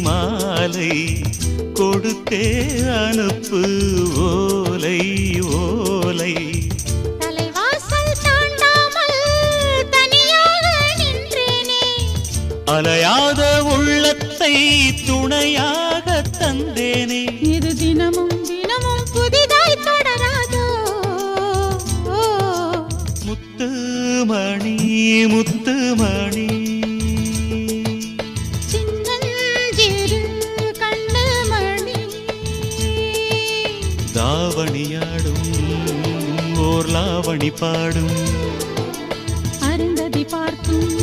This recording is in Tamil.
மாலை கொடுத்தே அனுப்பு ஓலை ஓலை. தலைவாசல் தாண்டாமல் தனியாக நின்றேனே, அலையாத உள்ளத்தை துணையாக தந்தேனே. இது தினமும் தினமும் புதிதாய் தொடராதோ. முத்துமணி முத்துமணி சின்னஞ்சிறு கண்ணுமணி, தாவணியாடும் ஓர் லாவணி பாடும் அருந்ததி பார்க்கும்